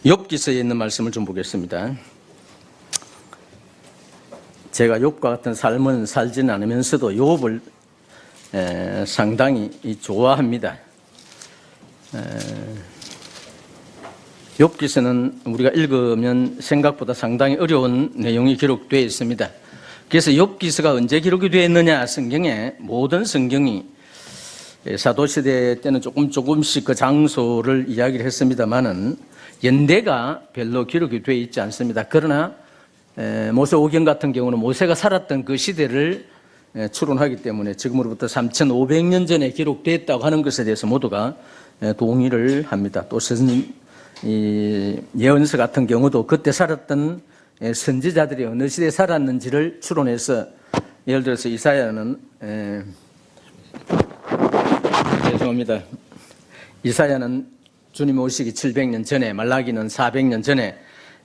욥기서에 있는 말씀을 좀 보겠습니다. 제가 욥과 같은 삶은 살지는 않으면서도 욥을 상당히 좋아합니다. 욥기서는 우리가 읽으면 생각보다 상당히 어려운 내용이 기록되어 있습니다. 그래서 욥기서가 언제 기록이 되었느냐, 성경에 모든 성경이 사도시대 때는 조금씩 그 장소를 이야기를 했습니다만은 연대가 별로 기록이 되어 있지 않습니다. 그러나 모세오경 같은 경우는 모세가 살았던 그 시대를 추론하기 때문에 지금으로부터 3,500년 전에 기록되었다고 하는 것에 대해서 모두가 동의를 합니다. 또 예언서 같은 경우도 그때 살았던 선지자들이 어느 시대에 살았는지를 추론해서, 예를 들어서 이사야는 죄송합니다. 이사야는 주님 오시기 700년 전에, 말라기는 400년 전에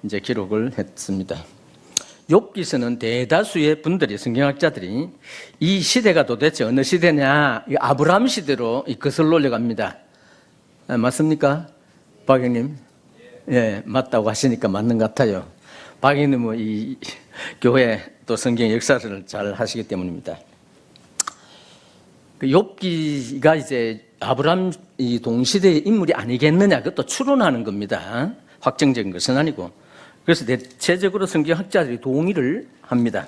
이제 기록을 했습니다. 욥기서는 대다수의 분들이, 성경학자들이 이 시대가 도대체 어느 시대냐, 아브라함 시대로 거슬러 올려갑니다. 맞습니까? 박 형님? 예, 맞다고 하시니까 맞는 것 같아요. 박 형님은 이 교회 또 성경 역사를 잘 하시기 때문입니다. 그 욥기가 이제 아브라함 이 동시대의 인물이 아니겠느냐, 그것도 추론하는 겁니다. 확정적인 것은 아니고. 그래서 대체적으로 성경학자들이 동의를 합니다.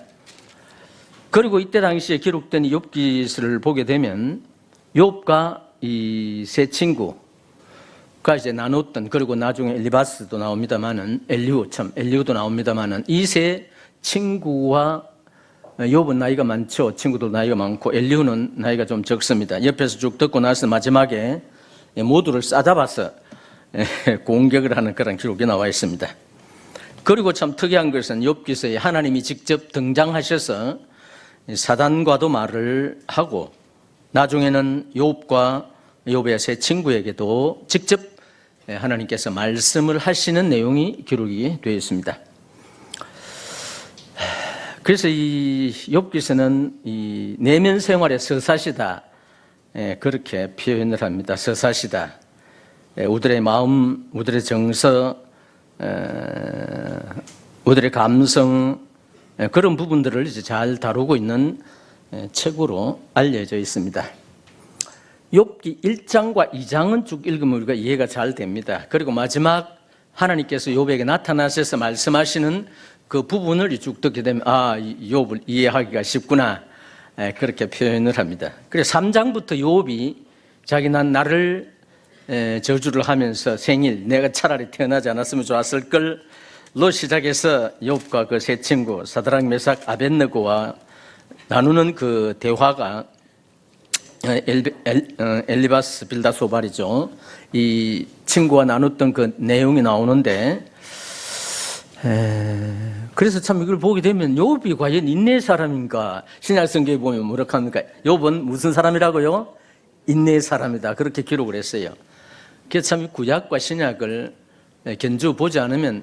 그리고 이때 당시에 기록된 이 욥기서를 보게 되면 욥과 이 세 친구가 이제 나눴던, 그리고 나중에 엘리바스도 나옵니다만은, 엘리후도 나옵니다만은, 이 세 친구와 욥은 나이가 많죠. 친구도 나이가 많고 엘리후는 나이가 좀 적습니다. 옆에서 쭉 듣고 나서 마지막에 모두를 싸잡아서 공격을 하는 그런 기록이 나와 있습니다. 그리고 참 특이한 것은 욥기서에 하나님이 직접 등장하셔서 사단과도 말을 하고, 나중에는 욥과 욥의 세 친구에게도 직접 하나님께서 말씀을 하시는 내용이 기록이 되어 있습니다. 그래서 이 욥기서는 이 내면 생활의 서사시다, 그렇게 표현을 합니다. 서사시다. 우리의 마음, 우리의 정서, 우리의 감성, 그런 부분들을 이제 잘 다루고 있는 책으로 알려져 있습니다. 욥기 1장과 2장은 쭉 읽으면 우리가 이해가 잘 됩니다. 그리고 마지막 하나님께서 욥에게 나타나셔서 말씀하시는 그 부분을 쭉 듣게 되면, 욥을 이해하기가 쉽구나, 그렇게 표현을 합니다. 그래서 3장부터 욥이 자기 나를 저주를 하면서 생일, 내가 차라리 태어나지 않았으면 좋았을 걸로 시작해서 욥과 그 세 친구 사드락, 메삭, 아벳느고와 나누는 그 대화가 엘리바스, 빌다소발이죠. 이 친구와 나눴던 그 내용이 나오는데, 그래서 참 이걸 보게 되면 욥이 과연 인내의 사람인가? 신약 성경에 보면 뭐라고 합니까? 욥은 무슨 사람이라고요? 인내의 사람이다, 그렇게 기록을 했어요. 그래서 참 구약과 신약을 견주 보지 않으면,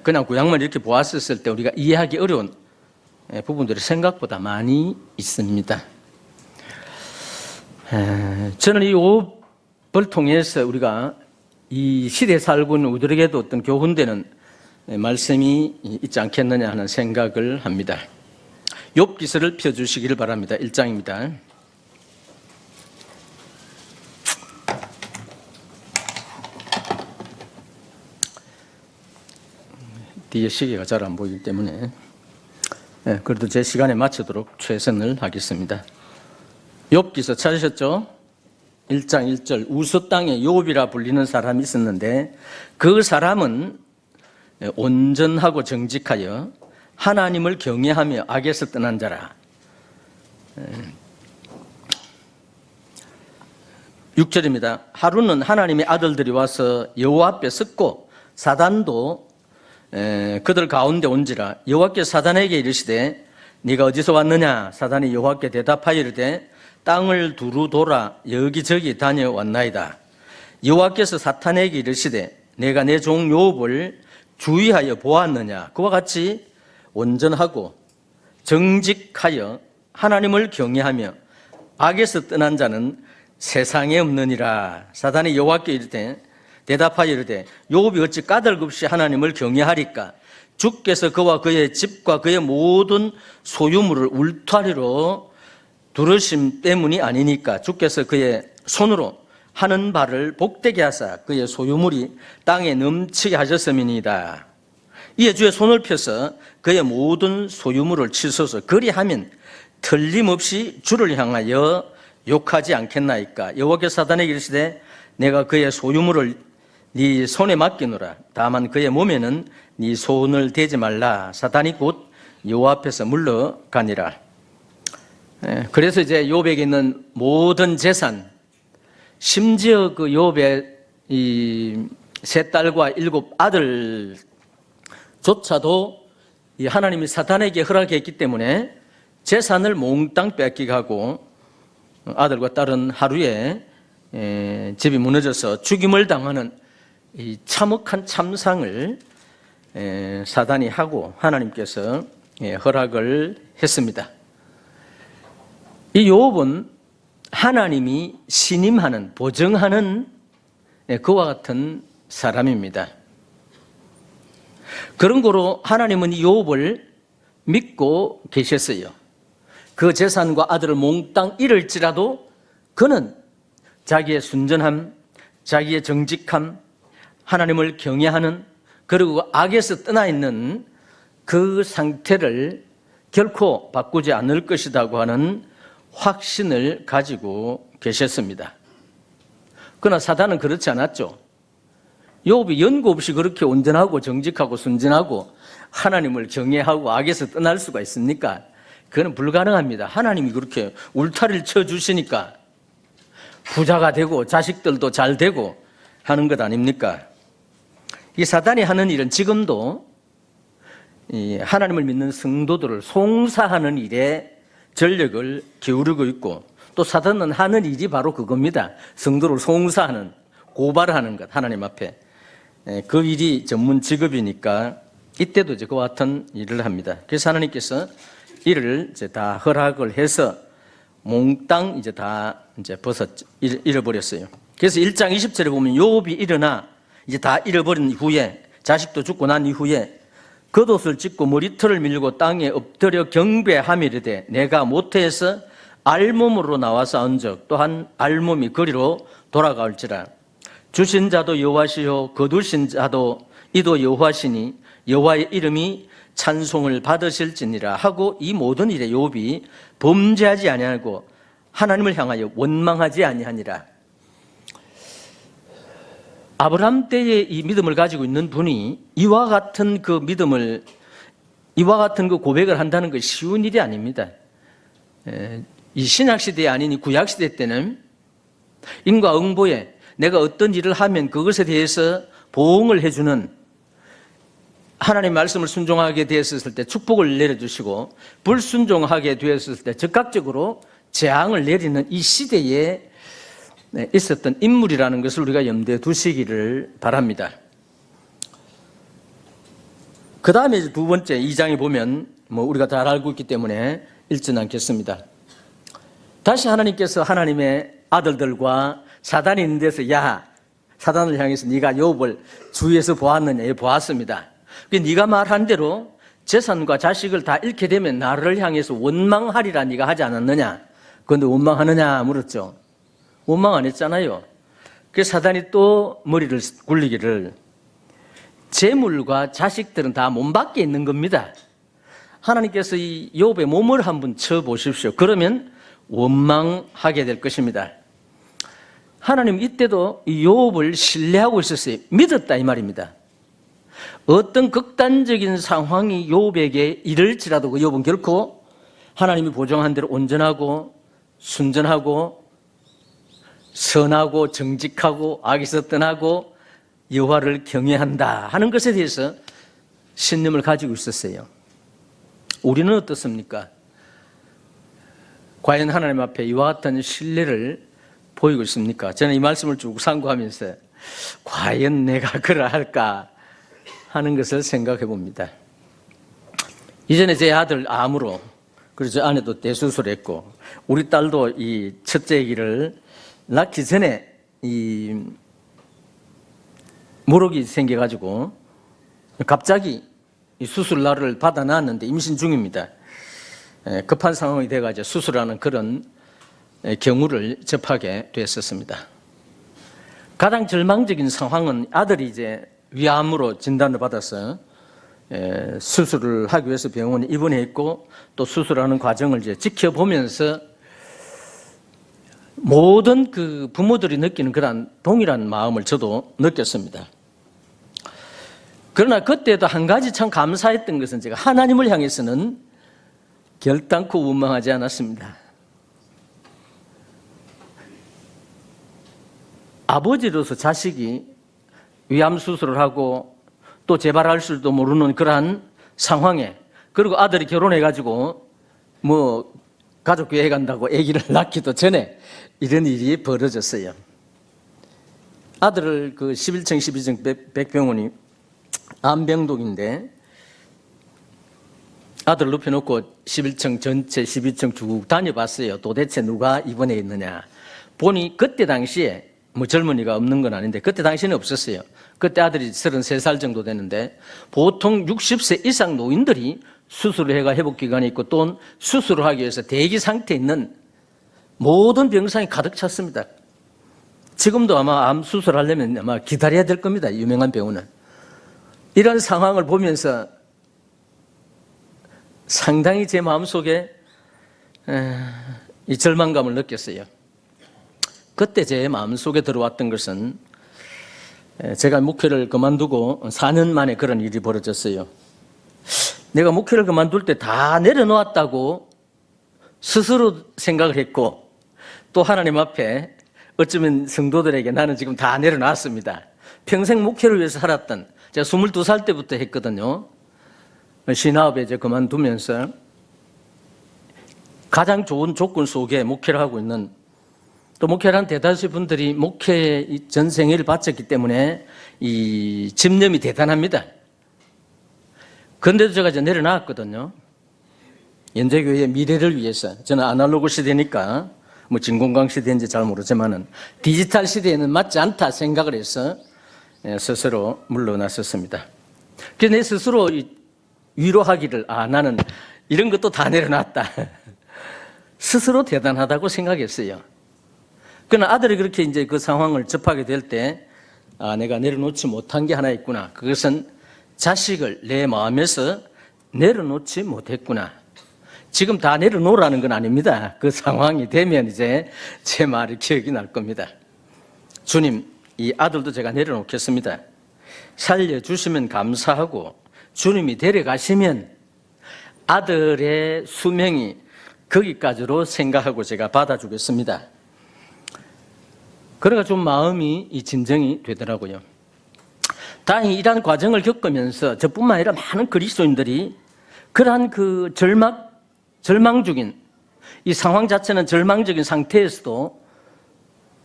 그냥 구약만 이렇게 보았을 때 우리가 이해하기 어려운 부분들이 생각보다 많이 있습니다. 저는 이 욥을 통해서 우리가 이 시대에 살고 있는 우리에게도 어떤 교훈되는 말씀이 있지 않겠느냐 하는 생각을 합니다. 욥기서를 펴주시기를 바랍니다. 1장입니다. 뒤에 시계가 잘 안 보이기 때문에 그래도 제 시간에 맞추도록 최선을 하겠습니다. 욥기서 찾으셨죠? 1장 1절. 우스 땅에 욥이라 불리는 사람이 있었는데 그 사람은 온전하고 정직하여 하나님을 경외하며 악에서 떠난 자라. 6절입니다. 하루는 하나님의 아들들이 와서 여호와 앞에 섰고 사단도 그들 가운데 온지라. 여호와께서 사단에게 이르시되 네가 어디서 왔느냐? 사단이 여호와께 대답하여 이르되 땅을 두루 돌아 여기저기 다녀왔나이다. 여호와께서 사탄에게 이르시되 내가 내 종 욥을 주의하여 보았느냐? 그와 같이 온전하고 정직하여 하나님을 경외하며 악에서 떠난 자는 세상에 없느니라. 사단이 여호와께 이르되 대답하여 이르되 욥이 어찌 까닭없이 하나님을 경외하리까? 주께서 그와 그의 집과 그의 모든 소유물을 울타리로 두르심 때문이 아니니까. 주께서 그의 손으로 하는 바를 복되게 하사 그의 소유물이 땅에 넘치게 하셨음이니이다. 이에 주의 손을 펴서 그의 모든 소유물을 치소서. 그리하면 틀림없이 주를 향하여 욕하지 않겠나이까? 여호와께서 사단에게 이르시되 내가 그의 소유물을 네 손에 맡기노라. 다만 그의 몸에는 네 손을 대지 말라. 사단이 곧 여호와 앞에서 물러가니라. 그래서 이제 욥에게 있는 모든 재산, 심지어 그 욥의 이 세 딸과 7 아들조차도 이 하나님이 사단에게 허락했기 때문에 재산을 몽땅 뺏기게 하고 아들과 딸은 하루에 집이 무너져서 죽임을 당하는 이 참혹한 참상을 사단이 하고 하나님께서 허락을 했습니다. 이 욥은 하나님이 신임하는, 보증하는 그와 같은 사람입니다. 그런 거로 하나님은 이 욥을 믿고 계셨어요. 그 재산과 아들을 몽땅 잃을지라도 그는 자기의 순전함, 자기의 정직함, 하나님을 경외하는, 그리고 악에서 떠나 있는 그 상태를 결코 바꾸지 않을 것이라고 하는 확신을 가지고 계셨습니다. 그러나 사단은 그렇지 않았죠. 욥이 연고 없이 그렇게 온전하고 정직하고 순전하고 하나님을 경외하고 악에서 떠날 수가 있습니까? 그건 불가능합니다. 하나님이 그렇게 울타리를 쳐주시니까 부자가 되고 자식들도 잘 되고 하는 것 아닙니까? 이 사단이 하는 일은 지금도 이 하나님을 믿는 성도들을 송사하는 일에 전력을 기울이고 있고, 또 사단은 하는 일이 바로 그겁니다. 성도를 송사하는, 고발하는 것, 하나님 앞에. 그 일이 전문 직업이니까 이때도 이제 그와 같은 일을 합니다. 그래서 하나님께서 이를 이제 다 허락을 해서 몽땅 이제 다 이제 잃어버렸어요. 그래서 1장 20절에 보면 욥이 일어나 이제 다 잃어버린 이후에, 자식도 죽고 난 이후에 겉옷을 찢고 머리털을 밀고 땅에 엎드려 경배하며 이르되 내가 모태에서 알몸으로 나와서 언적 또한 알몸이 거리로 돌아갈지라. 주신 자도 여호와시요 거두신 자도 이도 여호와시니 여호와의 이름이 찬송을 받으실지니라 하고, 이 모든 일에 욥이 범죄하지 아니하고 하나님을 향하여 원망하지 아니하니라. 아브라함 때의 이 믿음을 가지고 있는 분이 이와 같은 그 믿음을, 이와 같은 그 고백을 한다는 것이 쉬운 일이 아닙니다. 이 신약시대에 아닌 이 구약시대 때는 인과응보에 내가 어떤 일을 하면 그것에 대해서 보응을 해주는, 하나님의 말씀을 순종하게 되었을 때 축복을 내려주시고 불순종하게 되었을 때 즉각적으로 재앙을 내리는 이 시대에 있었던 인물이라는 것을 우리가 염두에 두시기를 바랍니다. 그 다음에 두 번째 2장에 보면 우리가 잘 알고 있기 때문에 읽지는 않겠습니다. 다시 하나님께서 하나님의 아들들과 사단이 있는 데서 야, 사단을 향해서 네가 욥을 주위에서 보았느냐? 보았습니다. 네가 말한 대로 재산과 자식을 다 잃게 되면 나를 향해서 원망하리라 네가 하지 않았느냐? 그런데 원망하느냐 물었죠. 원망 안 했잖아요. 그래서 사단이 또 머리를 굴리기를, 재물과 자식들은 다 몸 밖에 있는 겁니다. 하나님께서 이 욥의 몸을 한번 쳐보십시오. 그러면 원망하게 될 것입니다. 하나님 이때도 이 욥을 신뢰하고 있었어요. 믿었다 이 말입니다. 어떤 극단적인 상황이 욥에게 이를지라도 그 욥은 결코 하나님이 보정한 대로 온전하고 순전하고 선하고 정직하고 악에서 떠나고 여호와를 경외한다 하는 것에 대해서 신념을 가지고 있었어요. 우리는 어떻습니까? 과연 하나님 앞에 이와 같은 신뢰를 보이고 있습니까? 저는 이 말씀을 쭉 상고하면서 과연 내가 그러할까 하는 것을 생각해 봅니다. 이전에 제 아들 암으로, 그리고 저 아내도 대수술을 했고, 우리 딸도 이 첫째 아기를 낳기 전에 이 물혹이 생겨가지고 갑자기 이 수술 날을 받아놨는데 임신 중입니다. 급한 상황이 돼가지고 수술하는 그런 경우를 접하게 됐었습니다. 가장 절망적인 상황은 아들이 이제 위암으로 진단을 받아서 수술을 하기 위해서 병원에 입원했고 또 수술하는 과정을 이제 지켜보면서 모든 그 부모들이 느끼는 그런 동일한 마음을 저도 느꼈습니다. 그러나 그때도 한 가지 참 감사했던 것은 제가 하나님을 향해서는 결단코 원망하지 않았습니다. 아버지로서 자식이 위암 수술을 하고 또 재발할 줄도 모르는 그러한 상황에, 그리고 아들이 결혼해가지고 뭐 가족교회 간다고 아기를 낳기도 전에 이런 일이 벌어졌어요. 아들을 그 11층 12층 백병원이 암병동인데 아들을 눕혀놓고 11층 전체 12층 쭉 다녀봤어요. 도대체 누가 입원해 있느냐. 보니 그때 당시에 뭐 젊은이가 없는 건 아닌데 그때 당시에는 없었어요. 그때 아들이 33살 정도 되는데 보통 60세 이상 노인들이 수술을 해가 회복기간이 있고 또 수술을 하기 위해서 대기 상태에 있는 모든 병상이 가득 찼습니다. 지금도 아마 암 수술하려면 아마 기다려야 될 겁니다. 유명한 병원은. 이런 상황을 보면서 상당히 제 마음속에 이 절망감을 느꼈어요. 그때 제 마음속에 들어왔던 것은 제가 목회를 그만두고 4년 만에 그런 일이 벌어졌어요. 내가 목회를 그만둘 때 다 내려놓았다고 스스로 생각을 했고 또 하나님 앞에 어쩌면 성도들에게 나는 지금 다 내려놨습니다. 평생 목회를 위해서 살았던, 제가 22살 때부터 했거든요. 신화업에 이제 그만두면서 가장 좋은 조건 속에 목회를 하고 있는, 또 목회를 한 대다수 분들이 목회 전생애를 바쳤기 때문에 이 집념이 대단합니다. 그런데도 제가 이제 내려놨거든요. 연대교회의 미래를 위해서. 저는 아날로그 시대니까 뭐 진공광 시대인지 잘 모르지만은 디지털 시대에는 맞지 않다 생각을 해서 스스로 물러났었습니다. 그래서 내 스스로 위로하기를, 나는 이런 것도 다 내려놨다. 스스로 대단하다고 생각했어요. 그러나 아들이 그렇게 이제 그 상황을 접하게 될 때, 내가 내려놓지 못한 게 하나 있구나. 그것은 자식을 내 마음에서 내려놓지 못했구나. 지금 다 내려놓으라는 건 아닙니다. 그 상황이 되면 이제 제 말이 기억이 날 겁니다. 주님, 이 아들도 제가 내려놓겠습니다. 살려주시면 감사하고 주님이 데려가시면 아들의 수명이 거기까지로 생각하고 제가 받아주겠습니다. 그래가 좀 마음이 진정이 되더라고요. 다행히 이러한 과정을 겪으면서 저뿐만 아니라 많은 그리스도인들이 그러한 그 절망적인 이 상황 자체는 절망적인 상태에서도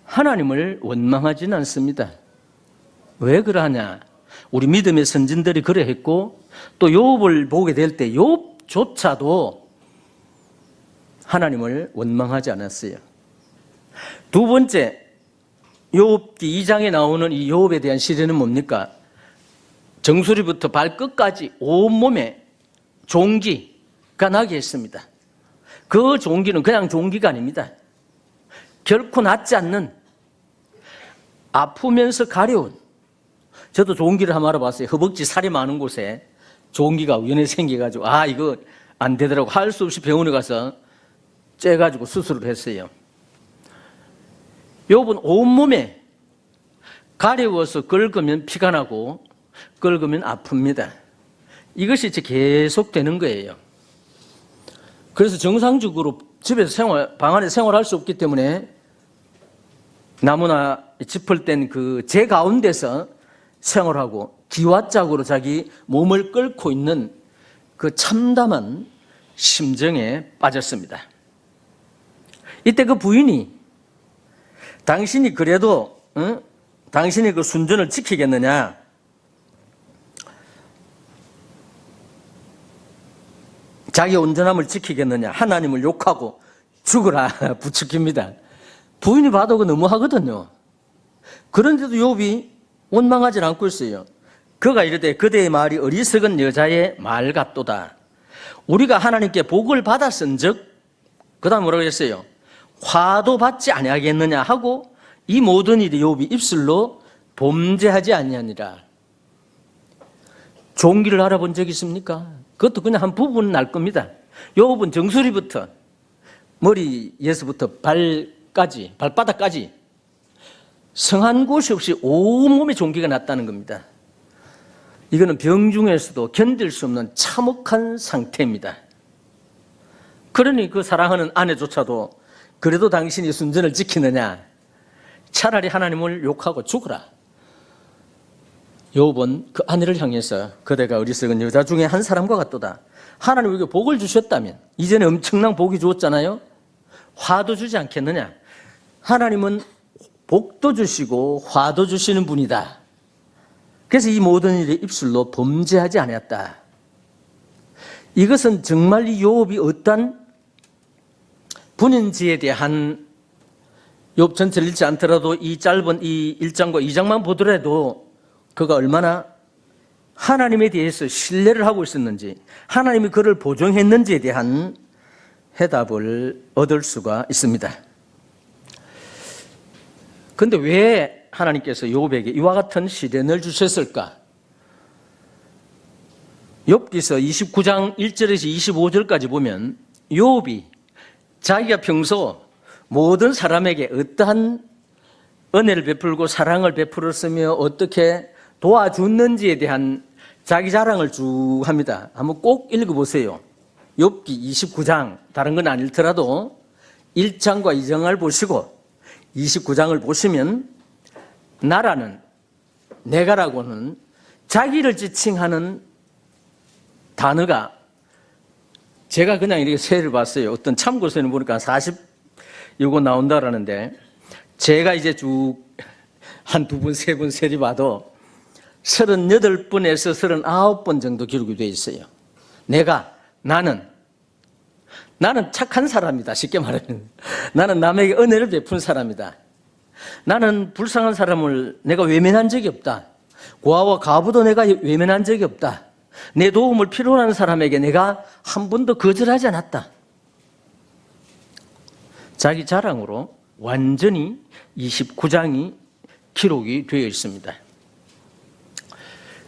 하나님을 원망하지는 않습니다. 왜 그러하냐? 우리 믿음의 선진들이 그러했고 또 욥을 보게 될 때 욥조차도 하나님을 원망하지 않았어요. 두 번째, 욥기 2장에 나오는 이 욥에 대한 시대는 뭡니까? 정수리부터 발끝까지 온몸에 종기가 나게 했습니다. 그 종기는 그냥 종기가 아닙니다. 결코 낫지 않는, 아프면서 가려운, 저도 종기를 한번 알아봤어요. 허벅지 살이 많은 곳에 종기가 우연히 생겨가지고 이거 안 되더라고 할 수 없이 병원에 가서 째가지고 수술을 했어요. 욥은 온몸에 가려워서 긁으면 피가 나고 긁으면 아픕니다. 이것이 이제 계속되는 거예요. 그래서 정상적으로 집에서 방 안에 생활할 수 없기 때문에 나무나 짚을 땐 그 재 가운데서 생활하고 기왓짝으로 자기 몸을 끓고 있는 그 참담한 심정에 빠졌습니다. 이때 그 부인이 당신이 그래도 당신이 그 순전을 지키겠느냐? 자기 온전함을 지키겠느냐? 하나님을 욕하고 죽으라 부추깁니다. 부인이 봐도 그 너무하거든요. 그런데도 욥이 원망하지 않고 있어요. 그가 이르되 그대의 말이 어리석은 여자의 말 같도다. 우리가 하나님께 복을 받았은즉 그 다음 뭐라고 했어요? 화도 받지 아니하겠느냐 하고 이 모든 일이 욥이 입술로 범죄하지 아니하니라. 종기를 알아본 적 있습니까? 그것도 그냥 한 부분 날 겁니다. 욥은 정수리부터 머리에서부터 발까지, 발바닥까지 성한 곳이 없이 온몸에 종기가 났다는 겁니다. 이거는 병 중에서도 견딜 수 없는 참혹한 상태입니다. 그러니 그 사랑하는 아내조차도 그래도 당신이 순전을 지키느냐? 차라리 하나님을 욕하고 죽어라. 욥은 그 아내를 향해서 그대가 어리석은 여자 중에 한 사람과 같도다. 하나님 우리에게 복을 주셨다면, 이전에 엄청난 복이 주었잖아요. 화도 주지 않겠느냐? 하나님은 복도 주시고 화도 주시는 분이다. 그래서 이 모든 일에 입술로 범죄하지 않았다. 이것은 정말 이 욥이 어떤 분인지에 대한, 욥 전체를 읽지 않더라도 이 짧은 이 1장과 2장만 보더라도 그가 얼마나 하나님에 대해서 신뢰를 하고 있었는지, 하나님이 그를 보존했는지에 대한 해답을 얻을 수가 있습니다. 그런데 왜 하나님께서 욥에게 이와 같은 시련을 주셨을까? 욥기서 29장 1절에서 25절까지 보면 욥이 자기가 평소 모든 사람에게 어떠한 은혜를 베풀고 사랑을 베풀었으며 어떻게 도와줬는지에 대한 자기 자랑을 쭉 합니다. 한번 꼭 읽어보세요. 욥기 29장, 다른 건 아닐더라도 1장과 2장을 보시고 29장을 보시면 나라는, 내가라고는 자기를 지칭하는 단어가, 제가 그냥 이렇게 세를 봤어요. 어떤 참고서는 보니까 40 요거 나온다라는데, 제가 이제 쭉 한 두 번, 세 번 세리 봐도 38번에서 39번 정도 기록이 되어 있어요. 나는 착한 사람이다. 쉽게 말하면 나는 남에게 은혜를 베푼 사람이다. 나는 불쌍한 사람을 내가 외면한 적이 없다. 고아와 과부도 내가 외면한 적이 없다. 내 도움을 필요로 하는 사람에게 내가 한 번도 거절하지 않았다. 자기 자랑으로 완전히 29장이 기록이 되어 있습니다.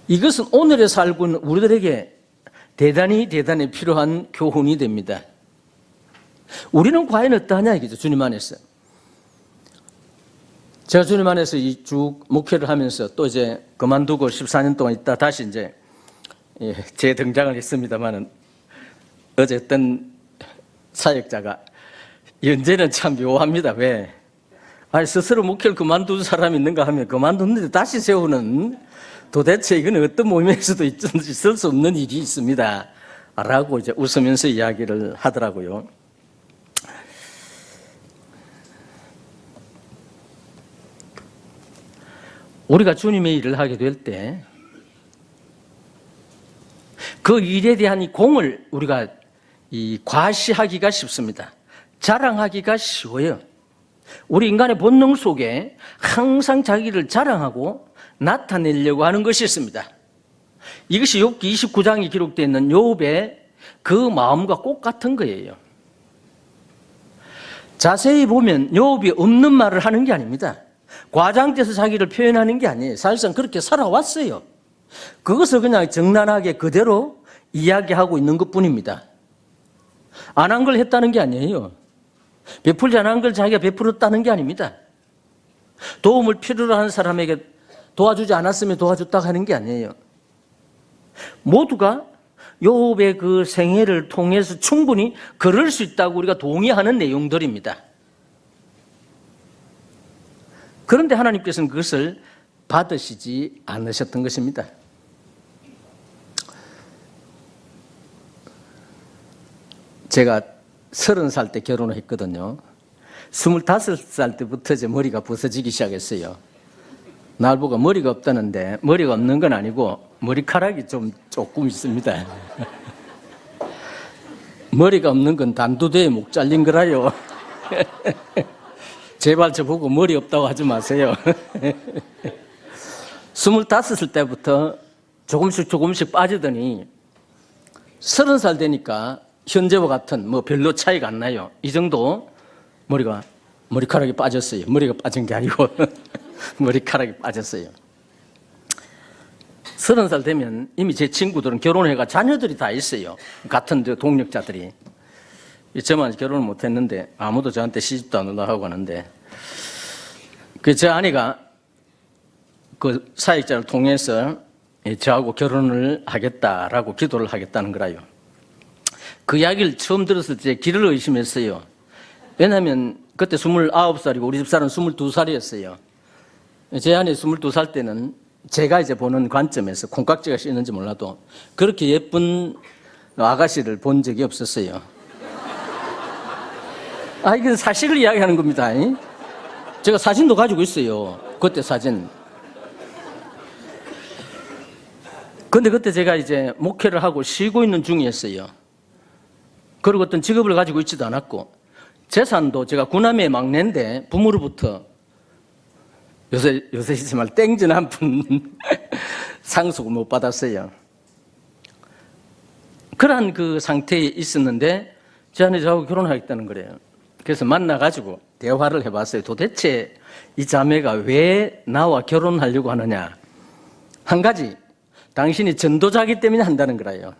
이것은 오늘에 살고 있는 우리들에게 대단히 필요한 교훈이 됩니다. 우리는 과연 어떠하냐 이거죠. 주님 안에서. 제가 주님 안에서 이 쭉 목회를 하면서 또 이제 그만두고 14년 동안 있다 다시 이제 재등장을 했습니다만은, 어제 어떤 사역자가 연재는 참 묘합니다. 왜? 아니, 스스로 목회를 그만둔 사람이 있는가 하면 그만뒀는데 다시 세우는, 도대체 이건 어떤 모임에서도 있을 수 없는 일이 있습니다. 라고 이제 웃으면서 이야기를 하더라고요. 우리가 주님의 일을 하게 될 때 그 일에 대한 이 공을 우리가 과시하기가 쉽습니다. 자랑하기가 쉬워요. 우리 인간의 본능 속에 항상 자기를 자랑하고 나타내려고 하는 것이 있습니다. 이것이 욥기 29장에 기록되어 있는 욥의 그 마음과 꼭 같은 거예요. 자세히 보면 욥이 없는 말을 하는 게 아닙니다. 과장돼서 자기를 표현하는 게 아니에요. 사실상 그렇게 살아왔어요. 그것을 그냥 정난하게 그대로 이야기하고 있는 것뿐입니다. 안 한 걸 했다는 게 아니에요. 베풀지 않은 걸 자기가 베풀었다는 게 아닙니다. 도움을 필요로 하는 사람에게 도와주지 않았으면 도와줬다고 하는 게 아니에요. 모두가 욥의 그 생애를 통해서 충분히 그럴 수 있다고 우리가 동의하는 내용들입니다. 그런데 하나님께서는 그것을 받으시지 않으셨던 것입니다. 제가 30살 때 결혼을 했거든요. 25살 때부터 이제 머리가 부서지기 시작했어요. 날 보고 머리가 없다는데, 머리가 없는 건 아니고 머리카락이 조금 있습니다. 머리가 없는 건 단두대에 목 잘린 거라요. 제발 저보고 머리 없다고 하지 마세요. 25살 때부터 조금씩 빠지더니 30살 되니까 현재와 같은 뭐 별로 차이가 안 나요. 이 정도 머리카락이 빠졌어요. 머리가 빠진 게 아니고 머리카락이 빠졌어요. 30살 되면 이미 제 친구들은 결혼해가 자녀들이 다 있어요. 같은 동력자들이. 저만 결혼을 못했는데 아무도 저한테 시집도 안 올라가고 하는데 제 아내가 그 사역자를 통해서 저하고 결혼을 하겠다라고 기도를 하겠다는 거라요. 그 이야기를 처음 들었을 때 길을 의심했어요. 왜냐하면 그때 29살이고 우리 집사람은 22살이었어요. 제 아내 22살 때는 제가 이제 보는 관점에서 콩깍지가 씌는지 몰라도 그렇게 예쁜 아가씨를 본 적이 없었어요. 이건 사실을 이야기하는 겁니다. 제가 사진도 가지고 있어요. 그때 사진. 근데 그때 제가 이제 목회를 하고 쉬고 있는 중이었어요. 그리고 어떤 직업을 가지고 있지도 않았고, 재산도 제가 구남의 막내인데 부모로부터 요새이지만 땡전 한 푼 상속을 못 받았어요. 그러한 그 상태에 있었는데 제 아내 저하고 결혼하겠다는 거래요. 그래서 만나가지고 대화를 해봤어요. 도대체 이 자매가 왜 나와 결혼하려고 하느냐. 한 가지, 당신이 전도자이기 때문에 한다는 거라요.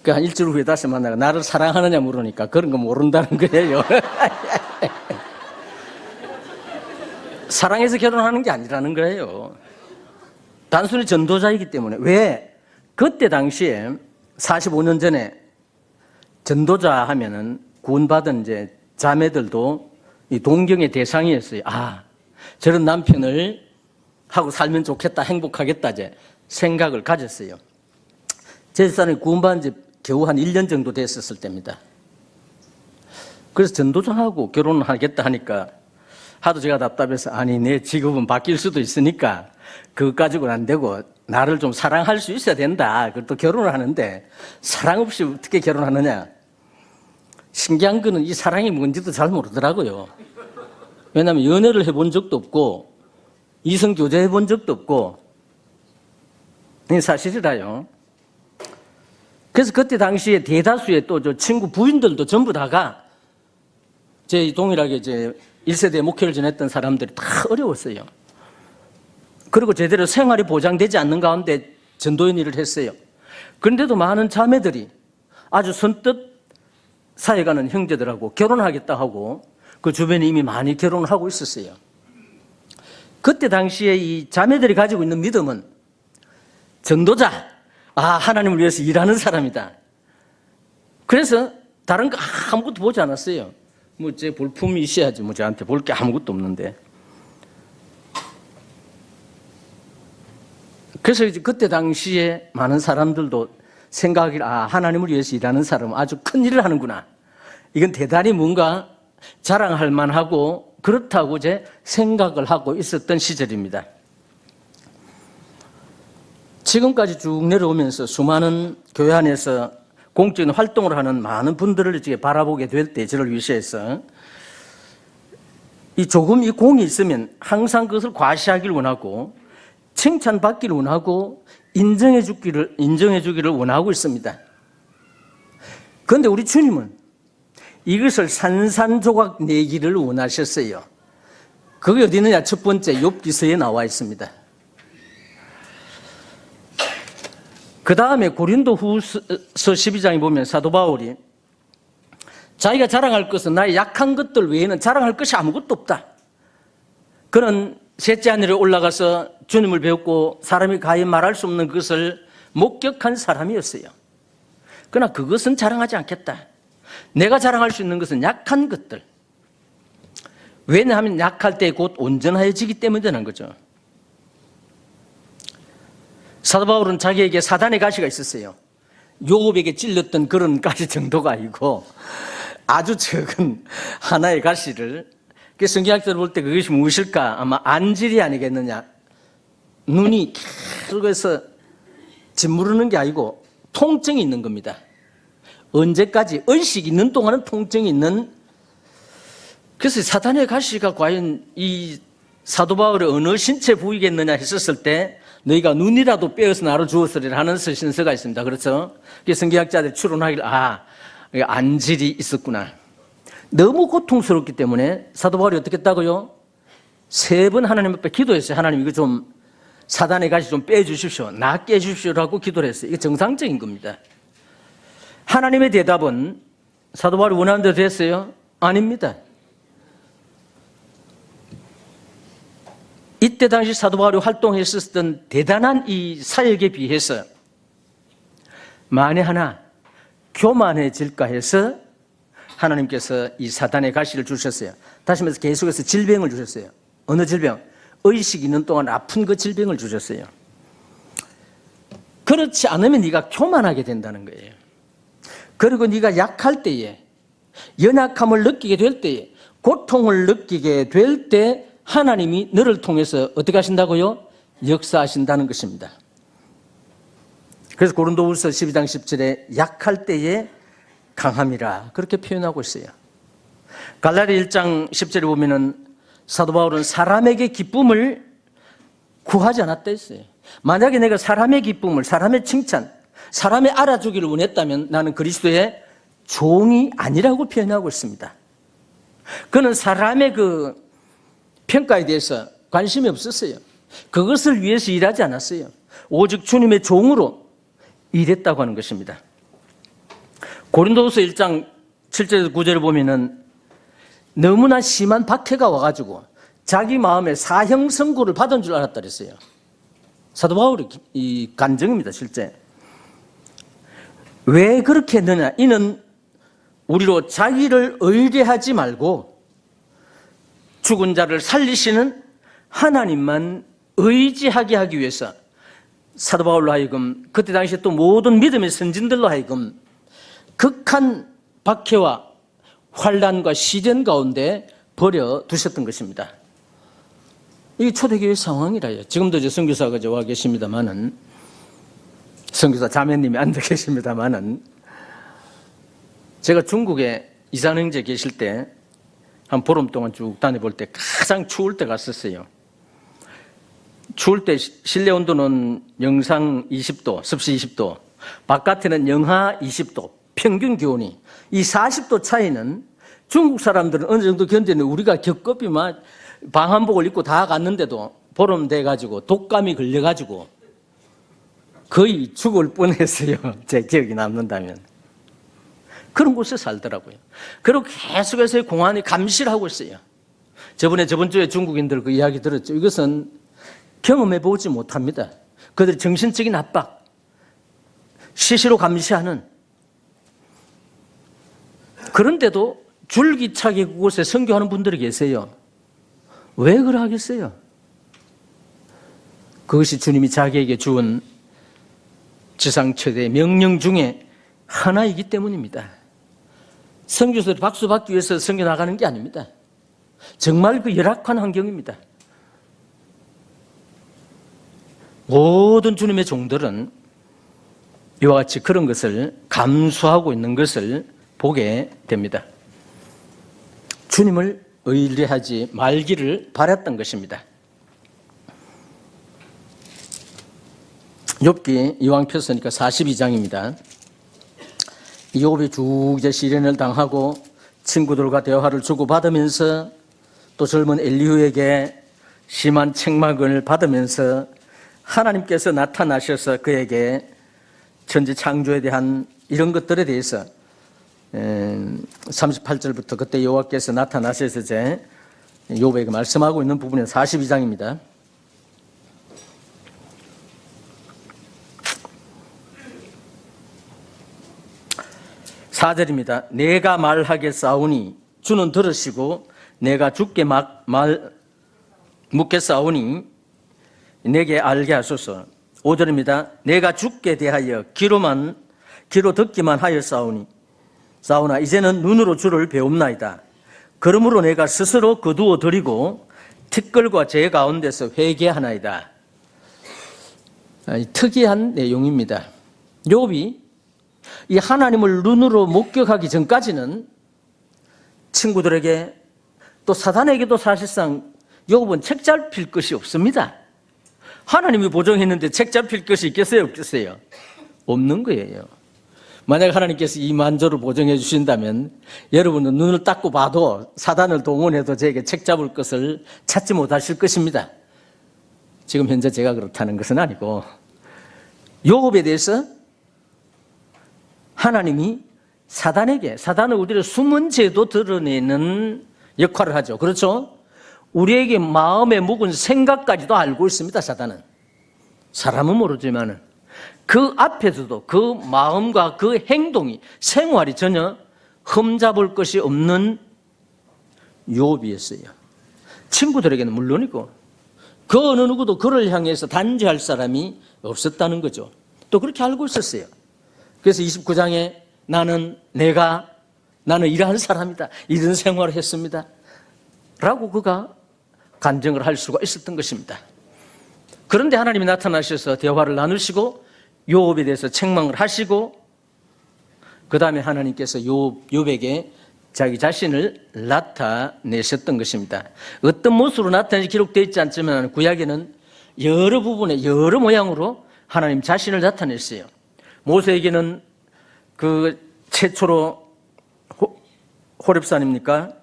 한 일주일 후에 다시 만나가 나를 사랑하느냐 물으니까 그런 거 모른다는 거예요. 사랑해서 결혼하는 게 아니라는 거예요. 단순히 전도자이기 때문에. 왜? 그때 당시에 45년 전에 전도자 하면은 구원받은 이제 자매들도 이 동경의 대상이었어요. 저런 남편을 하고 살면 좋겠다, 행복하겠다, 이제 생각을 가졌어요. 제 집사람이 구원받은 지 겨우 한 1년 정도 됐었을 때입니다. 그래서 전도자하고 결혼을 하겠다 하니까 하도 제가 답답해서 내 직업은 바뀔 수도 있으니까 그것 가지고는 안 되고 나를 좀 사랑할 수 있어야 된다. 그리고 또 결혼을 하는데 사랑 없이 어떻게 결혼하느냐. 신기한 거는 이 사랑이 뭔지도 잘 모르더라고요. 왜냐하면 연애를 해본 적도 없고 이성 교제해본 적도 없고 이게 사실이라요. 그래서 그때 당시에 대다수의 또 저 친구 부인들도 전부 다가 제 동일하게 이제 1세대 목회를 지냈던 사람들이 다 어려웠어요. 그리고 제대로 생활이 보장되지 않는 가운데 전도연 일을 했어요. 그런데도 많은 자매들이 아주 선뜻 사회가는 형제들하고 결혼하겠다 하고 그 주변에 이미 많이 결혼을 하고 있었어요. 그때 당시에 이 자매들이 가지고 있는 믿음은 전도자, 하나님을 위해서 일하는 사람이다. 그래서 다른 거 아무것도 보지 않았어요. 제 볼품이 있어야지 저한테 볼 게 아무것도 없는데. 그래서 이제 그때 당시에 많은 사람들도 생각하기를 하나님을 위해서 일하는 사람은 아주 큰 일을 하는구나. 이건 대단히 뭔가 자랑할 만하고 그렇다고 이제 생각을 하고 있었던 시절입니다. 지금까지 쭉 내려오면서 수많은 교회 안에서 공적인 활동을 하는 많은 분들을 이제 바라보게 될 때 저를 위시해서 조금 이 공이 있으면 항상 그것을 과시하기를 원하고 칭찬받기를 원하고 인정해 주기를 원하고 있습니다. 그런데 우리 주님은 이것을 산산조각 내기를 원하셨어요. 그게 어디 있느냐? 첫 번째 욥기서에 나와 있습니다. 그 다음에 고린도후서 12장에 보면 사도 바울이 자기가 자랑할 것은 나의 약한 것들 외에는 자랑할 것이 아무것도 없다. 그는 셋째 하늘에 올라가서 주님을 배웠고 사람이 가히 말할 수 없는 것을 목격한 사람이었어요. 그러나 그것은 자랑하지 않겠다. 내가 자랑할 수 있는 것은 약한 것들. 왜냐하면 약할 때 곧 온전해지기 때문에 되는 거죠. 사도 바울은 자기에게 사단의 가시가 있었어요. 요업에게 찔렸던 그런 가시 정도가 아니고 아주 적은 하나의 가시를. 성경학자들 볼 때 그것이 무엇일까? 아마 안질이 아니겠느냐. 눈이 계속해서 짓무르는 게 아니고 통증이 있는 겁니다. 언제까지? 의식이 있는 동안은 통증이 있는. 그래서 사단의 가시가 과연 이 사도 바울이 어느 신체 부위겠느냐 했었을 때 너희가 눈이라도 빼어서 나를 주었으리라 하는 서신서가 있습니다. 그렇죠? 성경학자들이 추론하기를 안질이 있었구나. 너무 고통스럽기 때문에 사도 바울이 어떻게 했다고요? 3번 하나님 앞에 기도했어요. 하나님 이거 좀 사단의 가시 좀 빼주십시오. 낫게 해주십시오라고 기도를 했어요. 이게 정상적인 겁니다. 하나님의 대답은 사도 바울이 원하는 대로 됐어요? 아닙니다. 이때 당시 사도 바울이 활동했었던 대단한 이 사역에 비해서 만에 하나 교만해질까 해서 하나님께서 이 사단의 가시를 주셨어요. 다시 말해서 계속해서 질병을 주셨어요. 어느 질병? 의식 있는 동안 아픈 그 질병을 주셨어요. 그렇지 않으면 네가 교만하게 된다는 거예요. 그리고 네가 약할 때에, 연약함을 느끼게 될 때에, 고통을 느끼게 될 때 하나님이 너를 통해서 어떻게 하신다고요? 역사하신다는 것입니다. 그래서 고린도후서 12장 10절에 약할 때에 강함이라 그렇게 표현하고 있어요. 갈라디 1장 10절에 보면은 사도 바울은 사람에게 기쁨을 구하지 않았다 했어요. 만약에 내가 사람의 기쁨을, 사람의 칭찬, 사람의 알아주기를 원했다면 나는 그리스도의 종이 아니라고 표현하고 있습니다. 그는 사람의 그 평가에 대해서 관심이 없었어요. 그것을 위해서 일하지 않았어요. 오직 주님의 종으로 일했다고 하는 것입니다. 고린도후서 1장 7절 9절을 보면은 너무나 심한 박해가 와가지고 자기 마음에 사형 선고를 받은 줄 알았다 그랬어요. 사도 바울이 이 간증입니다. 실제 왜 그렇게 했느냐? 이는 우리로 자기를 의뢰하지 말고 죽은 자를 살리시는 하나님만 의지하게 하기 위해서 사도 바울로 하여금 그때 당시에 또 모든 믿음의 선진들로 하여금 극한 박해와 환난과 시련 가운데 버려두셨던 것입니다. 이게 초대교회 상황이라요. 지금도 이제 선교사가 와 계십니다만은, 선교사 자매님이 앉아 계십니다만은, 제가 중국에 이산형제 계실 때 한 보름 동안 쭉 다녀볼 때 가장 추울 때 갔었어요. 추울 때 실내 온도는 영상 20도, 습시 20도, 바깥에는 영하 20도, 평균 기온이 이 40도 차이는 중국 사람들은 어느 정도 견디는 우리가 겹겹이 막 방한복을 입고 다 갔는데도 보름 돼가지고 독감이 걸려가지고 거의 죽을 뻔했어요. 제 기억이 남는다면. 그런 곳에 살더라고요. 그리고 계속해서 공안이 감시를 하고 있어요. 저번 주에 중국인들 그 이야기 들었죠. 이것은 경험해 보지 못합니다. 그들의 정신적인 압박, 시시로 감시하는. 그런데도 줄기차게 그곳에 선교하는 분들이 계세요. 왜 그러하겠어요? 그것이 주님이 자기에게 주은 지상 최대의 명령 중에 하나이기 때문입니다. 선교사들이 박수 받기 위해서 선교 나가는 게 아닙니다. 정말 그 열악한 환경입니다. 모든 주님의 종들은 이와 같이 그런 것을 감수하고 있는 것을 보게 됩니다. 주님을 의뢰하지 말기를 바랐던 것입니다. 욥기 이왕 폈으니까 42장입니다. 욥이 쭉 이제 시련을 당하고 친구들과 대화를 주고받으면서 또 젊은 엘리후에게 심한 책망을 받으면서 하나님께서 나타나셔서 그에게 천지 창조에 대한 이런 것들에 대해서 38절부터 그때 여호와께서 나타나셔서 이제 욥에게 말씀하고 있는 부분은 42장입니다. 4절입니다. 내가 말하겠사오니 주는 들으시고 내가 주께 묻겠사오니 내게 알게 하소서. 5절입니다. 내가 주께 대하여 귀로 듣기만 하였사오니 사오나 이제는 눈으로 주를 배웁나이다. 그러므로 내가 스스로 거두어 드리고 티끌과 제 가운데서 회개하나이다. 특이한 내용입니다. 욥이 이 하나님을 눈으로 목격하기 전까지는 친구들에게 또 사단에게도 사실상 욥은 책 잡힐 것이 없습니다. 하나님이 보정했는데 책 잡힐 것이 있겠어요, 없겠어요? 없는 거예요. 만약 하나님께서 이 만조를 보정해 주신다면 여러분은 눈을 닦고 봐도 사단을 동원해도 저에게 책 잡을 것을 찾지 못하실 것입니다. 지금 현재 제가 그렇다는 것은 아니고, 욥에 대해서 하나님이 사단을 우리의 숨은 죄도 드러내는 역할을 하죠. 그렇죠? 우리에게 마음에 묵은 생각까지도 알고 있습니다. 사단은. 사람은 모르지만은 그 앞에서도 그 마음과 그 행동이, 생활이 전혀 흠잡을 것이 없는 욥이었어요. 친구들에게는 물론이고 그 어느 누구도 그를 향해서 단죄할 사람이 없었다는 거죠. 또 그렇게 알고 있었어요. 그래서 29장에 나는 일할 사람이다, 이런 생활을 했습니다 라고 그가 간증을 할 수가 있었던 것입니다. 그런데 하나님이 나타나셔서 대화를 나누시고 욥에 대해서 책망을 하시고, 그 다음에 하나님께서 욥에게 자기 자신을 나타내셨던 것입니다. 어떤 모습으로 나타나는지 기록되어 있지 않지만 구약에는 여러 부분에 여러 모양으로 하나님 자신을 나타냈어요. 모세에게는 그 최초로 호렙산입니까?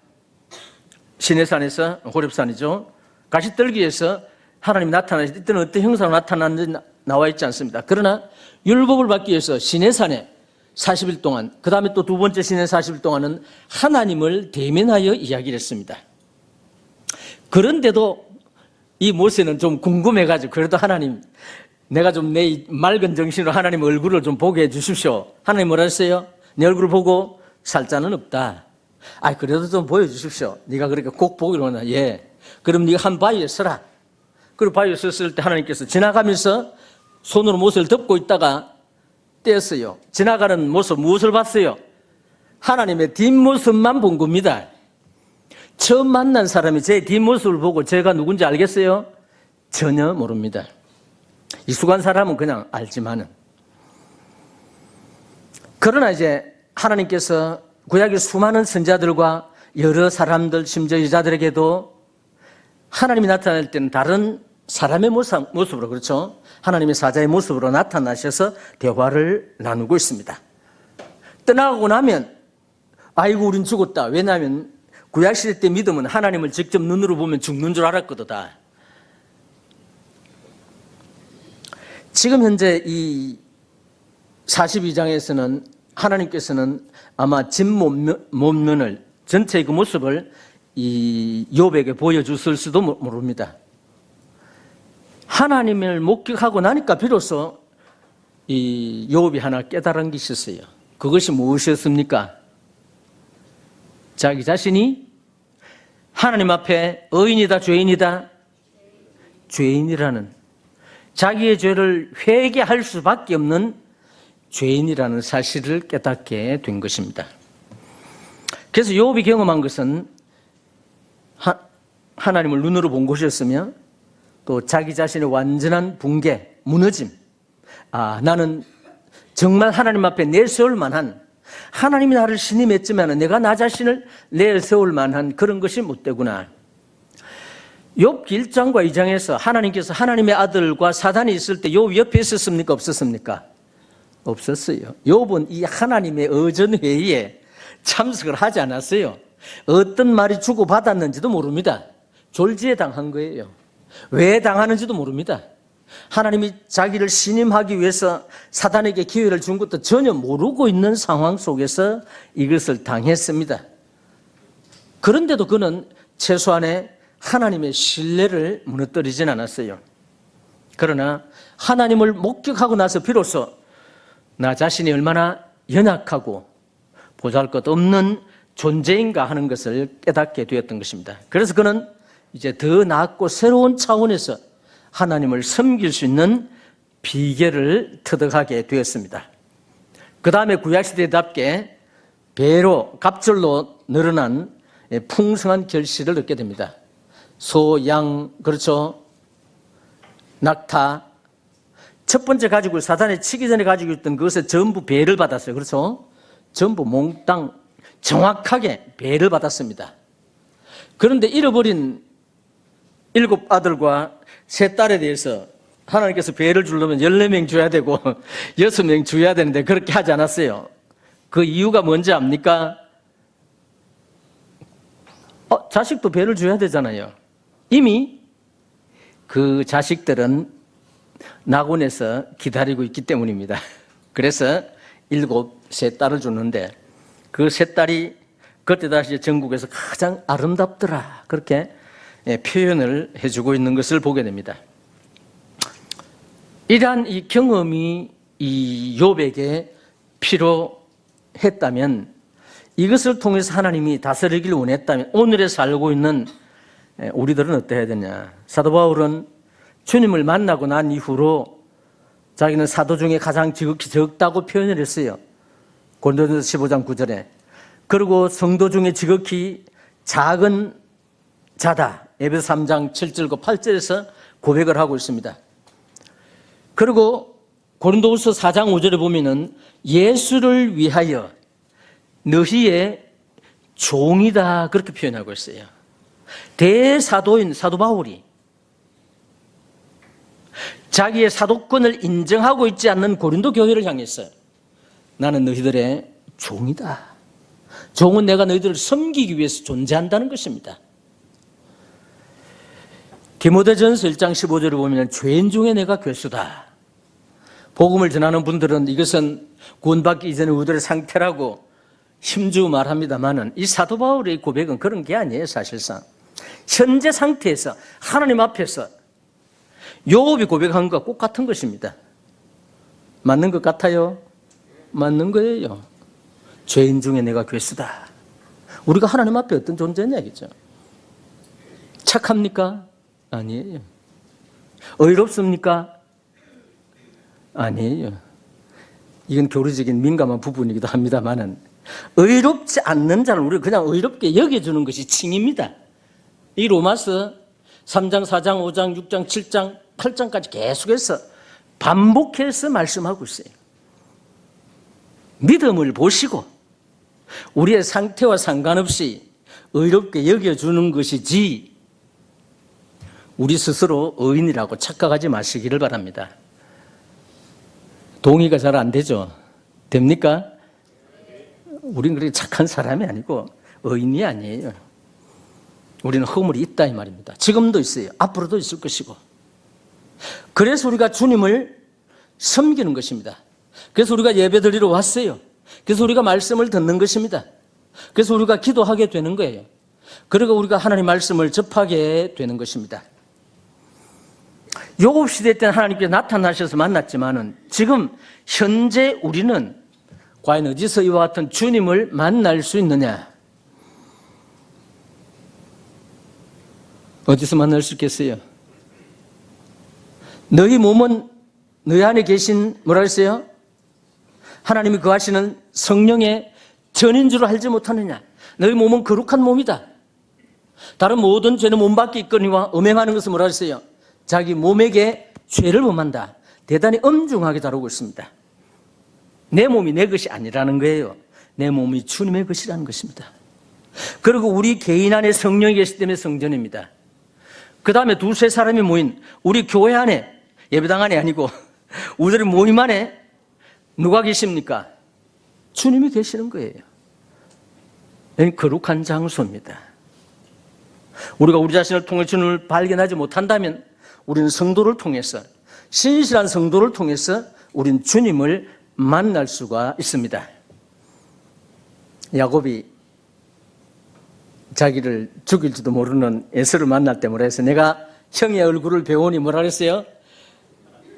시내산에서, 호렙산이죠, 가시떨기에서 하나님이 나타나실 때 이때는 어떤 형상으로 나타났는지 나와 있지 않습니다. 그러나 율법을 받기 위해서 시내산에 40일 동안, 그 다음에 또 두 번째 시내 40일 동안은 하나님을 대면하여 이야기를 했습니다. 그런데도 이 모세는 좀 궁금해가지고, 그래도 하나님, 내가 좀 내 맑은 정신으로 하나님 얼굴을 좀 보게 해주십시오. 하나님 뭐라 했어요? 내 얼굴을 보고 살 자는 없다. 그래도 좀 보여주십시오. 네가 그렇게 꼭 보기로 하나. 예. 그럼 네가 한 바위에 서라. 그리고 바위에 섰을 때 하나님께서 지나가면서 손으로 모세를 덮고 있다가 떼었어요. 지나가는 모습, 무엇을 봤어요? 하나님의 뒷모습만 본 겁니다. 처음 만난 사람이 제 뒷모습을 보고 제가 누군지 알겠어요? 전혀 모릅니다. 익숙한 사람은 그냥 알지만은. 그러나 이제 하나님께서 구약의 수많은 선자들과 여러 사람들, 심지어 여자들에게도 하나님이 나타날 때는 다른 사람의 모습으로, 그렇죠? 하나님의 사자의 모습으로 나타나셔서 대화를 나누고 있습니다. 떠나가고 나면 아이고 우린 죽었다. 왜냐하면 구약시대 때 믿음은 하나님을 직접 눈으로 보면 죽는 줄 알았거든. 다. 지금 현재 이 42장에서는 하나님께서는 아마 진몸면을, 전체의 그 모습을 이 욥에게 보여주실 수도 모릅니다. 하나님을 목격하고 나니까 비로소 이 욥이 하나 깨달은 게 있었어요. 그것이 무엇이었습니까? 자기 자신이 하나님 앞에 의인이다, 죄인이다? 죄인이라는, 자기의 죄를 회개할 수밖에 없는 죄인이라는 사실을 깨닫게 된 것입니다. 그래서 욥이 경험한 것은 하나님을 눈으로 본 것이었으며, 또 자기 자신의 완전한 붕괴, 무너짐. 나는 정말 하나님 앞에 내세울 만한, 하나님이 나를 신임했지만 내가 나 자신을 내세울 만한 그런 것이 못 되구나. 욥기 1장과 2장에서 하나님께서 하나님의 아들과 사단이 있을 때 욥 옆에 있었습니까? 없었습니까? 없었어요. 욥은 이 하나님의 어전회의에 참석을 하지 않았어요. 어떤 말이 주고받았는지도 모릅니다. 졸지에 당한 거예요. 왜 당하는지도 모릅니다. 하나님이 자기를 신임하기 위해서 사단에게 기회를 준 것도 전혀 모르고 있는 상황 속에서 이것을 당했습니다. 그런데도 그는 최소한의 하나님의 신뢰를 무너뜨리진 않았어요. 그러나 하나님을 목격하고 나서 비로소 나 자신이 얼마나 연약하고 보잘것없는 존재인가 하는 것을 깨닫게 되었던 것입니다. 그래서 그는 이제 더 낫고 새로운 차원에서 하나님을 섬길 수 있는 비결을 터득하게 되었습니다. 그 다음에 구약시대답게 배로, 갑절로 늘어난 풍성한 결실을 얻게 됩니다. 소, 양, 그렇죠? 낙타. 첫 번째 가지고 사단에 치기 전에 가지고 있던 그것에 전부 배를 받았어요. 그렇죠? 전부 몽땅 정확하게 배를 받았습니다. 그런데 잃어버린 7 아들과 3 딸에 대해서 하나님께서 배를 주려면 14명 줘야 되고 6명 줘야 되는데 그렇게 하지 않았어요. 그 이유가 뭔지 압니까? 자식도 배를 줘야 되잖아요. 이미 그 자식들은 낙원에서 기다리고 있기 때문입니다. 그래서 7세 딸을 줬는데 그 3딸이 그때 다시 전국에서 가장 아름답더라, 그렇게 표현을 해주고 있는 것을 보게 됩니다. 이러한 이 경험이 이 욥에게 필요했다면, 이것을 통해서 하나님이 다스리기를 원했다면 오늘에 살고 있는 우리들은 어때야 되냐? 사도 바울은 주님을 만나고 난 이후로 자기는 사도 중에 가장 지극히 적다고 표현을 했어요. 고린도전서 15장 9절에. 그리고 성도 중에 지극히 작은 자다, 에베소 3장 7절과 8절에서 고백을 하고 있습니다. 그리고 고린도후서 4장 5절에 보면은 예수를 위하여 너희의 종이다, 그렇게 표현하고 있어요. 대사도인 사도 바울이 자기의 사도권을 인정하고 있지 않는 고린도 교회를 향해서 나는 너희들의 종이다. 종은 내가 너희들을 섬기기 위해서 존재한다는 것입니다. 디모데전서 1장 15절을 보면 죄인 중에 내가 괴수다. 복음을 전하는 분들은 이것은 구원받기 이전의 우리들의 상태라고 힘주어 말합니다만은 이 사도 바울의 고백은 그런 게 아니에요. 사실상 현재 상태에서 하나님 앞에서 욥이 고백한 것과 똑같은 것입니다. 맞는 것 같아요? 맞는 거예요. 죄인 중에 내가 괴수다. 우리가 하나님 앞에 어떤 존재냐겠죠. 착합니까? 아니에요. 의롭습니까? 아니에요. 이건 교리적인 민감한 부분이기도 합니다만은 의롭지 않는 자를 우리가 그냥 의롭게 여겨주는 것이 칭입니다. 이 로마서 3장, 4장, 5장, 6장, 7장, 8장까지 계속해서 반복해서 말씀하고 있어요. 믿음을 보시고 우리의 상태와 상관없이 의롭게 여겨주는 것이지 우리 스스로 의인이라고 착각하지 마시기를 바랍니다. 동의가 잘 안 되죠? 됩니까? 우리는 그렇게 착한 사람이 아니고 의인이 아니에요. 우리는 허물이 있다 이 말입니다. 지금도 있어요. 앞으로도 있을 것이고. 그래서 우리가 주님을 섬기는 것입니다. 그래서 우리가 예배드리러 왔어요. 그래서 우리가 말씀을 듣는 것입니다. 그래서 우리가 기도하게 되는 거예요. 그리고 우리가 하나님 말씀을 접하게 되는 것입니다. 욥 시대 때는 하나님께서 나타나셔서 만났지만은 지금 현재 우리는 과연 어디서 이와 같은 주님을 만날 수 있느냐? 어디서 만날 수 있겠어요? 너희 몸은 너희 안에 계신 뭐라 했어요? 하나님이 거하시는 성령의 전인 줄 알지 못하느냐? 너희 몸은 거룩한 몸이다. 다른 모든 죄는 몸 밖에 있거니와 음행하는 것은 뭐라 했어요? 자기 몸에게 죄를 범한다. 대단히 엄중하게 다루고 있습니다. 내 몸이 내 것이 아니라는 거예요. 내 몸이 주님의 것이라는 것입니다. 그리고 우리 개인 안에 성령이 계시기 때문에 성전입니다. 그 다음에 2-3 사람이 모인 우리 교회 안에, 예배당 안에 아니고 우리들의 모임 안에 누가 계십니까? 주님이 계시는 거예요. 거룩한 장소입니다. 우리가 우리 자신을 통해 주님을 발견하지 못한다면 우리는 성도를 통해서, 신실한 성도를 통해서 우리는 주님을 만날 수가 있습니다. 야곱이 자기를 죽일지도 모르는 에서를 만날 때 뭐라 했어요? 내가 형의 얼굴을 배우니 뭐라 그랬어요?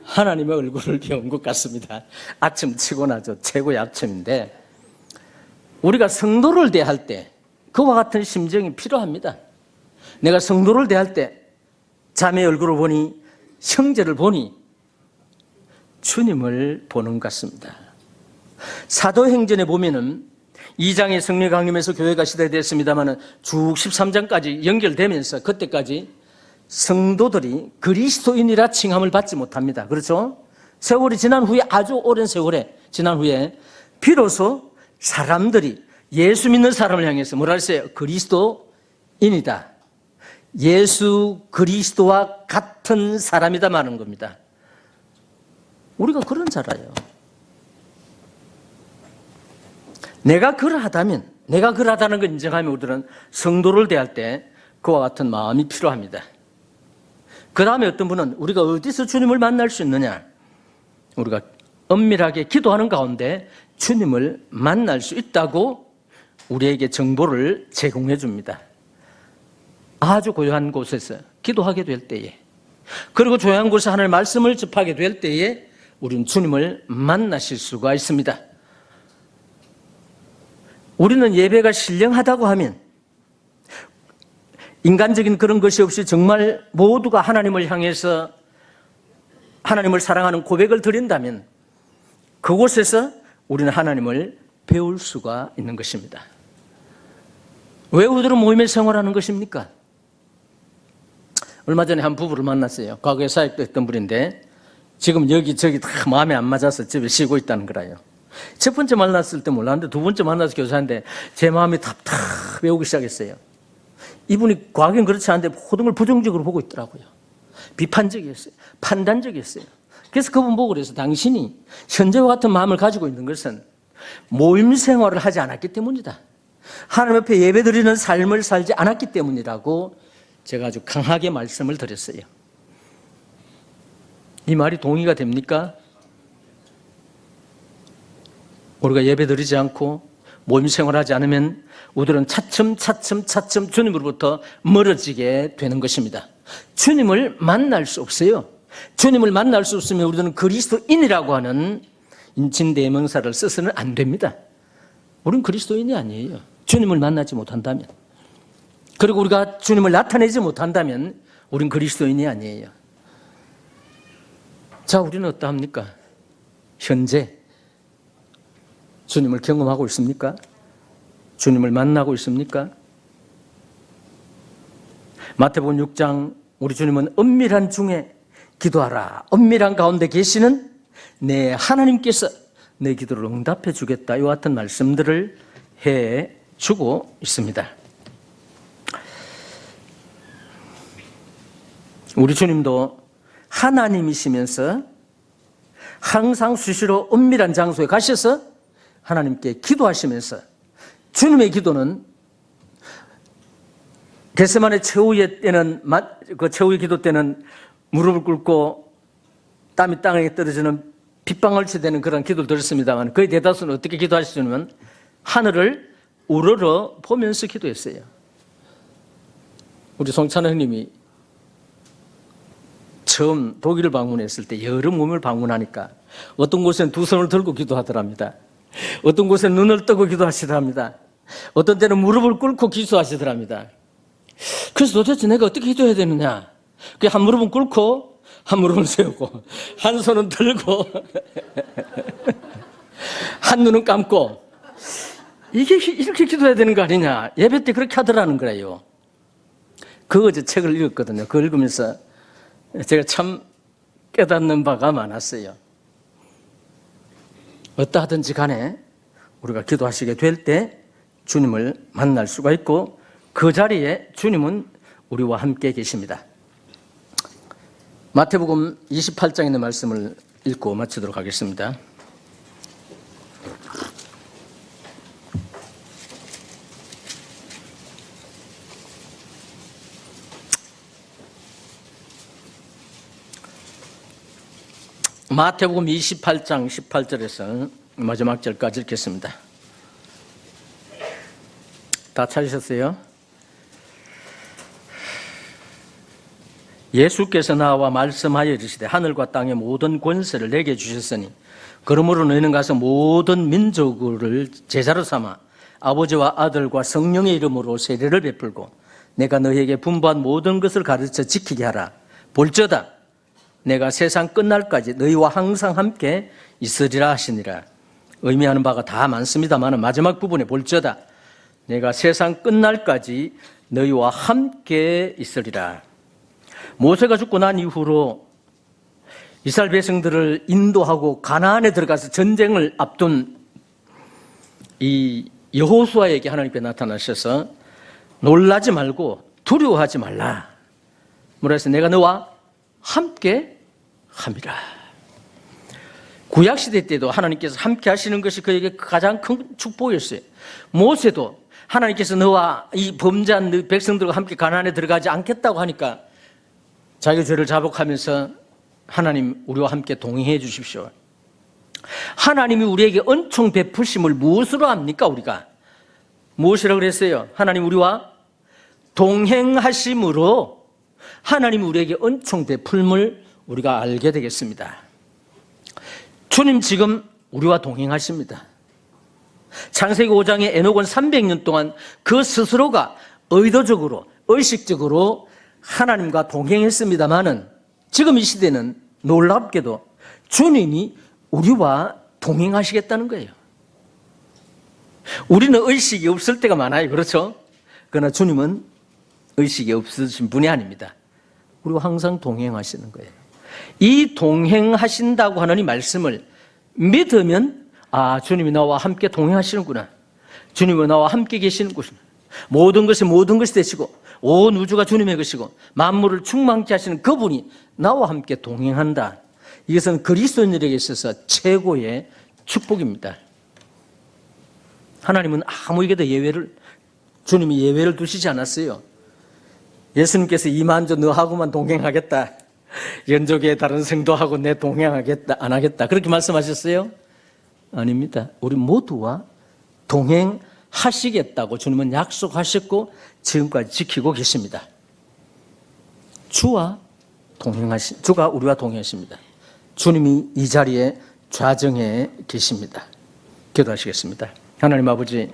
하나님의 얼굴을 배운 것 같습니다. 아침 치고 나죠. 최고의 아침인데 우리가 성도를 대할 때 그와 같은 심정이 필요합니다. 내가 성도를 대할 때 자매의 얼굴을 보니, 형제를 보니 주님을 보는 것 같습니다. 사도행전에 보면은 2장의 성령 강림에서 교회가 시대됐습니다만 쭉 13장까지 연결되면서 그때까지 성도들이 그리스도인이라 칭함을 받지 못합니다. 그렇죠? 세월이 지난 후에, 아주 오랜 세월에 지난 후에 비로소 사람들이 예수 믿는 사람을 향해서 뭐라 했어요? 그리스도인이다. 예수 그리스도와 같은 사람이다 말하는 겁니다. 우리가 그런 자라요. 내가 그러하다는 걸 인정하면 우리들은 성도를 대할 때 그와 같은 마음이 필요합니다. 그 다음에 어떤 분은 우리가 어디서 주님을 만날 수 있느냐? 우리가 엄밀하게 기도하는 가운데 주님을 만날 수 있다고 우리에게 정보를 제공해 줍니다. 아주 고요한 곳에서 기도하게 될 때에, 그리고 조용한 곳에서 하나님의 말씀을 접하게 될 때에 우리는 주님을 만나실 수가 있습니다. 우리는 예배가 신령하다고 하면, 인간적인 그런 것이 없이 정말 모두가 하나님을 향해서 하나님을 사랑하는 고백을 드린다면 그곳에서 우리는 하나님을 배울 수가 있는 것입니다. 왜 우리들은 모임에 생활하는 것입니까? 얼마 전에 한 부부를 만났어요. 과거에 사역도 했던 분인데 지금 여기저기 다 마음에 안 맞아서 집에 쉬고 있다는 거라요. 첫 번째 만났을 때 몰랐는데 두 번째 만나서 교사인데 제 마음이 답답해 오기 시작했어요. 이분이 과거엔 그렇지 않은데 모든 걸 부정적으로 보고 있더라고요. 비판적이었어요. 판단적이었어요. 그래서 그분 보고 그래서 당신이 현재와 같은 마음을 가지고 있는 것은 모임 생활을 하지 않았기 때문이다. 하나님 앞에 예배드리는 삶을 살지 않았기 때문이라고 제가 아주 강하게 말씀을 드렸어요. 이 말이 동의가 됩니까? 우리가 예배드리지 않고 모임 생활하지 않으면 우리들은 차츰 주님으로부터 멀어지게 되는 것입니다. 주님을 만날 수 없어요. 주님을 만날 수 없으면 우리들은 그리스도인이라고 하는 인칭대명사를 써서는 안 됩니다. 우리는 그리스도인이 아니에요. 주님을 만나지 못한다면, 그리고 우리가 주님을 나타내지 못한다면 우리는 그리스도인이 아니에요. 자, 우리는 어떠합니까? 현재 주님을 경험하고 있습니까? 주님을 만나고 있습니까? 마태복음 6장 우리 주님은 엄밀한 중에 기도하라, 엄밀한 가운데 계시는 내 하나님께서 내 기도를 응답해 주겠다, 이와 같은 말씀들을 해주고 있습니다. 우리 주님도 하나님이시면서 항상 수시로 엄밀한 장소에 가셔서 하나님께 기도하시면서, 주님의 기도는 겟세마네 최후의 때는, 그 최후의 기도 때는 무릎을 꿇고 땀이 땅에 떨어지는 빗방울 치되는 그런 기도를 들었습니다만, 거의 대다수는 어떻게 기도하시냐면 하늘을 우러러 보면서 기도했어요. 우리 송찬호 형님이 처음 독일을 방문했을 때 여러 몸을 방문하니까 어떤 곳에는 두 손을 들고 기도하더랍니다. 어떤 곳에는 눈을 뜨고 기도하시더랍니다. 어떤 때는 무릎을 꿇고 기도하시더랍니다. 그래서 도대체 내가 어떻게 기도해야 되느냐? 한 무릎은 꿇고 한 무릎은 세우고 한 손은 들고 한 눈은 감고, 이게 이렇게 기도해야 되는 거 아니냐? 예배 때 그렇게 하더라는 거예요. 그 어제 책을 읽었거든요. 그걸 읽으면서 제가 참 깨닫는 바가 많았어요. 어떠하든지 간에 우리가 기도하시게 될 때 주님을 만날 수가 있고, 그 자리에 주님은 우리와 함께 계십니다. 마태복음 28장에 있는 말씀을 읽고 마치도록 하겠습니다. 마태복음 28장 18절에서 마지막 절까지 읽겠습니다. 다 찾으셨어요? 예수께서 나와 말씀하여 이르시되 하늘과 땅의 모든 권세를 내게 주셨으니 그러므로 너희는 가서 모든 민족을 제자로 삼아 아버지와 아들과 성령의 이름으로 세례를 베풀고 내가 너희에게 분부한 모든 것을 가르쳐 지키게 하라. 볼지어다 내가 세상 끝날까지 너희와 항상 함께 있으리라 하시니라. 의미하는 바가 다 많습니다만 마지막 부분에 볼지어다 내가 세상 끝날까지 너희와 함께 있으리라. 모세가 죽고 난 이후로 이스라엘 백성들을 인도하고 가나안에 들어가서 전쟁을 앞둔 이 여호수아에게 하나님께 나타나셔서 놀라지 말고 두려워하지 말라. 뭐라 해서 내가 너와 함께 함이라. 구약시대 때도 하나님께서 함께 하시는 것이 그에게 가장 큰 축복이었어요. 모세도 하나님께서 너와 이 범죄한 백성들과 함께 가나안에 들어가지 않겠다고 하니까 자기 죄를 자복하면서 하나님 우리와 함께 동행해 주십시오. 하나님이 우리에게 은총 베푸심을 무엇으로 합니까? 우리가 무엇이라고 그랬어요? 하나님 우리와 동행하심으로 하나님이 우리에게 은총 베풀음을 우리가 알게 되겠습니다. 주님 지금 우리와 동행하십니다. 창세기 5장에 에녹은 300년 동안 그 스스로가 의도적으로 의식적으로 하나님과 동행했습니다마는 지금 이 시대는 놀랍게도 주님이 우리와 동행하시겠다는 거예요. 우리는 의식이 없을 때가 많아요. 그렇죠? 그러나 주님은 의식이 없으신 분이 아닙니다. 우리와 항상 동행하시는 거예요. 이 동행하신다고 하는 이 말씀을 믿으면 아, 주님이 나와 함께 동행하시는구나. 주님이 나와 함께 계시는구나. 모든 것이 되시고 온 우주가 주님의 것이고 만물을 충만케 하시는 그분이 나와 함께 동행한다. 이것은 그리스도인들에게 있어서 최고의 축복입니다. 하나님은 아무에게도 주님이 예외를 두시지 않았어요. 예수님께서 이만저 너하고만 동행하겠다. 연족의 다른 성도하고 내 동행하겠다, 안 하겠다. 그렇게 말씀하셨어요? 아닙니다. 우리 모두와 동행하시겠다고 주님은 약속하셨고 지금까지 지키고 계십니다. 주가 우리와 동행하십니다. 주님이 이 자리에 좌정해 계십니다. 기도하시겠습니다. 하나님 아버지,